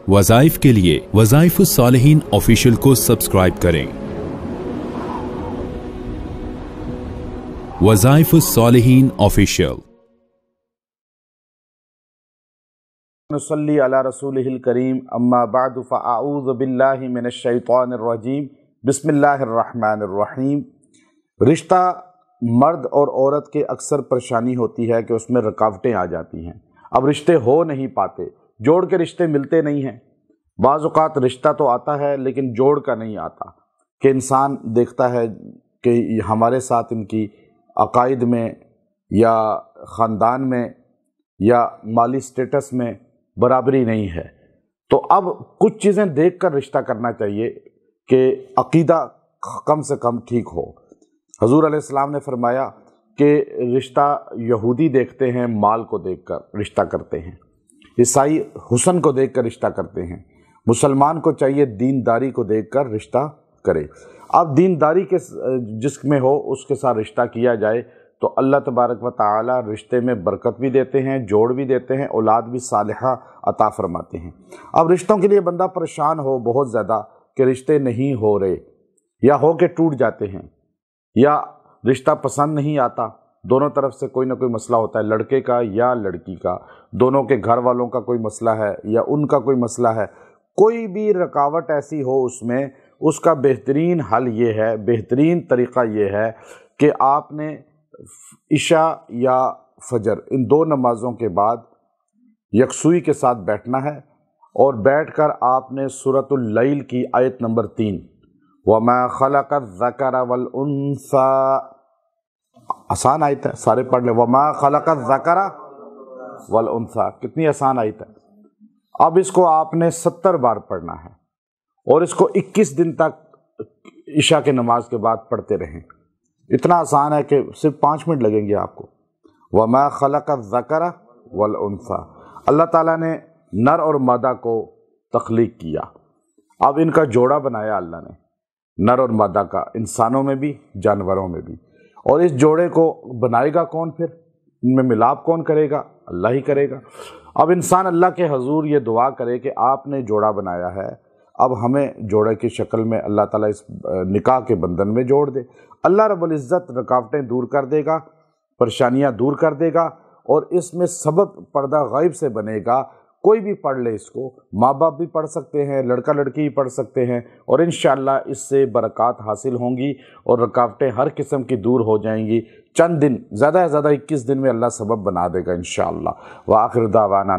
वज़ाइफ के लिए वज़ाइफुस्सालिहीन ऑफिशियल को सब्सक्राइब करें। वज़ाइफुस्सालिहीन ऑफिशियल। नुसल्ली अला रसूलिहिल करीम अम्मा बाद फ़अऊज़ु बिल्लाहि मिनश शैतानिर रजीम बिस्मिल्लाहिर रहमानिर रहीम। रिश्ता मर्द और औरत के अक्सर परेशानी होती है कि उसमें रुकावटें आ जाती हैं। अब रिश्ते हो नहीं पाते, जोड़ के रिश्ते मिलते नहीं हैं। बाज़ औक़ात रिश्ता तो आता है लेकिन जोड़ का नहीं आता, कि इंसान देखता है कि हमारे साथ इनकी अक़ाइद में या ख़ानदान में या माली स्टेटस में बराबरी नहीं है। तो अब कुछ चीज़ें देख कर रिश्ता करना चाहिए कि अक़ीदा कम से कम ठीक हो। हज़ूर अलैहिस्सलाम ने फरमाया कि रिश्ता यहूदी देखते हैं माल को देखकर रिश्ता करते हैं, ईसाई हुस्न को देखकर रिश्ता करते हैं, मुसलमान को चाहिए दीनदारी को देखकर रिश्ता करे। अब दीनदारी के जिसमें हो उसके साथ रिश्ता किया जाए तो अल्लाह तबारक व तआला रिश्ते में बरकत भी देते हैं, जोड़ भी देते हैं, औलाद भी सालिहा अता फरमाते हैं। अब रिश्तों के लिए बंदा परेशान हो बहुत ज़्यादा कि रिश्ते नहीं हो रहे या हो के टूट जाते हैं या रिश्ता पसंद नहीं आता, दोनों तरफ से कोई ना कोई मसला होता है, लड़के का या लड़की का, दोनों के घर वालों का कोई मसला है या उनका कोई मसला है, कोई भी रुकावट ऐसी हो उसमें, उसका बेहतरीन हल ये है, बेहतरीन तरीक़ा ये है कि आपने इशा या फजर इन दो नमाज़ों के बाद यकसुई के साथ बैठना है और बैठकर आपने सूरतुल लैल की आयत नंबर 3 वमा खलक़ज़-ज़करा वल-उन्सा, आसान आयत है, सारे पढ़ ले, वमा खलक़ज़-ज़करा वल-उन्सा, कितनी आसान आयत है। अब इसको आपने 70 बार पढ़ना है और इसको 21 दिन तक इशा के नमाज के बाद पढ़ते रहें। इतना आसान है कि सिर्फ 5 मिनट लगेंगे आपको। वमा खलक़ज़-ज़करा वल-उन्सा, अल्लाह ताला ने नर और मादा को तख्लीक किया, अब इनका जोड़ा बनाया अल्लाह ने, नर और मादा का, इंसानों में भी जानवरों में भी। और इस जोड़े को बनाएगा कौन, फिर इनमें मिलाप कौन करेगा? अल्लाह ही करेगा। अब इंसान अल्लाह के हजूर ये दुआ करे कि आपने जोड़ा बनाया है, अब हमें जोड़े की शक्ल में अल्लाह ताला इस निकाह के बंधन में जोड़ दे। अल्लाह रब्बुल इज़्ज़त रुकावटें दूर कर देगा, परेशानियां दूर कर देगा और इसमें सबब पर्दा गैब से बनेगा। कोई भी पढ़ ले इसको, माँ बाप भी पढ़ सकते हैं, लड़का लड़की भी पढ़ सकते हैं और इंशाअल्लाह इससे बरक़ात हासिल होंगी और रुकावटें हर किस्म की दूर हो जाएंगी। चंद दिन, ज़्यादा से ज़्यादा 21 दिन में अल्लाह सबब बना देगा इंशाअल्लाह। व आखिर दावाना।